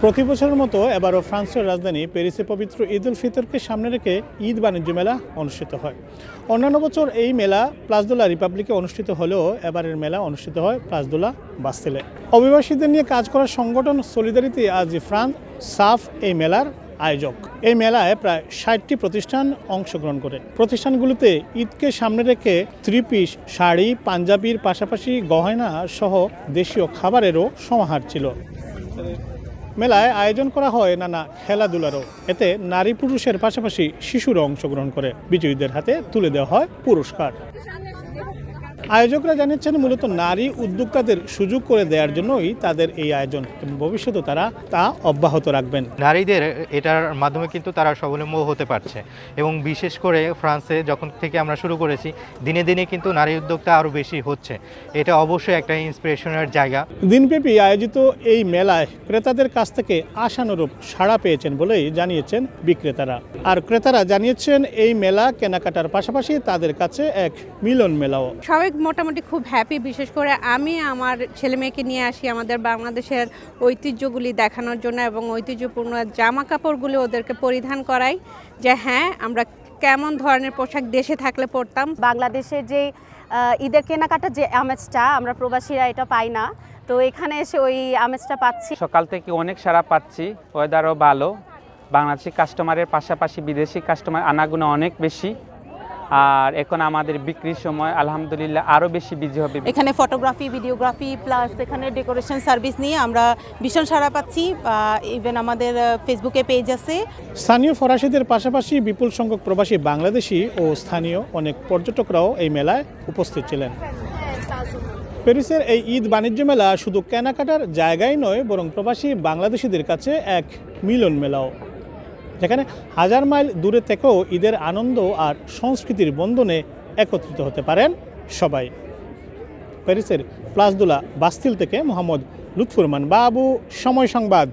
প্রতি বছরের মতো এবারও ফ্রান্সের রাজধানী প্যারিসে পবিত্র ঈদ উল ফিতরকে সামনে রেখে ঈদ বাণিজ্য মেলা অনুষ্ঠিত হয়। অন্যান্য বছর এই মেলা প্লাস দো লা রিপাবলিকে অনুষ্ঠিত হলেও এবারের মেলা অনুষ্ঠিত হয় প্লাস দো লা বাস্তিলে। অভিবাসীদের নিয়ে কাজ করার সংগঠন সলিডারিটি আজ ফ্রান্স সাফ এই মেলার আয়োজক। এই মেলায় প্রায় ৬০টি প্রতিষ্ঠান অংশগ্রহণ করে। প্রতিষ্ঠানগুলোতে ঈদকে সামনে রেখে থ্রি পিস, শাড়ি, পাঞ্জাবির পাশাপাশি গহনা সহ দেশীয় খাবারেরও সমাহার ছিল। মেলায় আয়োজন করা হয় নানা খেলাধুলারও। এতে নারী পুরুষের পাশাপাশি শিশুরা অংশগ্রহণ করে। বিজয়ীদের হাতে তুলে দেওয়া হয় পুরস্কার। আয়োজকরা জানিয়েছেন মূলত নারী উদ্যোক্তাদের সুযোগ করে দেওয়ার জন্যই তাদের এই আয়োজন, ভবিষ্যতে তারা তা অব্যাহত রাখবেন। নারীদের এটার মাধ্যমে কিন্তু তারা স্বাবলম্বী হতে পারছে এবং বিশেষ করে ফ্রান্সে যখন থেকে আমরা শুরু করেছি দিনে দিনে কিন্তু নারী উদ্যোক্তা আরও বেশি হচ্ছে। এটা অবশ্যই একটা ইন্সপিরেশনের জায়গা। দিনব্যাপী আয়োজিত এই মেলায় ক্রেতাদের কাছ থেকে আশানুরূপ সাড়া পেয়েছেন বলেই জানিয়েছেন বিক্রেতারা। আর ক্রেতারা জানিয়েছেন এই মেলা কেনাকাটার পাশাপাশি তাদের কাছে এক মিলন মেলাও। সবাই মোটামুটি খুব হ্যাপি। বিশেষ করে আমি আমার ছেলে মেয়েকে নিয়ে আসি আমাদের বাংলাদেশের ঐতিহ্যগুলি দেখানোর জন্য এবং ঐতিহ্যপূর্ণ জামা কাপড়গুলি ওদেরকে পরিধান করাই, যে হ্যাঁ আমরা কেমন ধরনের পোশাক দেশে থাকলে পরতাম। বাংলাদেশের যে ঈদের কেনাকাটার যে আমেজটা আমরা প্রবাসীরা এটা পাই না, তো এখানে এসে ওই আমেজটা পাচ্ছি। সকাল থেকে অনেক সাড়া পাচ্ছি, ওয়েদারও ভালো, বাংলাদেশি কাস্টমারের পাশাপাশি বিদেশি কাস্টমার আনাগোনা অনেক বেশি। আর এখন আমাদের বিক্রির সময় আলহামদুলিল্লাহ আরও বেশি বিজি হবে। এখানে ফটোগ্রাফি, ভিডিওগ্রাফি প্লাস এখানে ডেকোরেশন সার্ভিস নিয়ে আমরা ভীষণ সাড়া পাচ্ছি। ইভেন আমাদের ফেসবুকে পেজ আছে। স্থানীয় ফরাসিদের পাশাপাশি বিপুল সংখ্যক প্রবাসী বাংলাদেশি ও স্থানীয় অনেক পর্যটকরাও এই মেলায় উপস্থিত ছিলেন। প্যারিসের এই ঈদ বাণিজ্য মেলা শুধু কেনাকাটার জায়গাই নয়, বরং প্রবাসী বাংলাদেশিদের কাছে এক মিলন মেলাও, যেখানে হাজার মাইল দূরে থেকেও ঈদের আনন্দ আর সংস্কৃতির বন্ধনে একত্রিত হতে পারেন সবাই। প্যারিসের প্লাস দো লা বাস্তিল থেকে মোহাম্মদ লুৎফুর রহমান বাবু, সময় সংবাদ।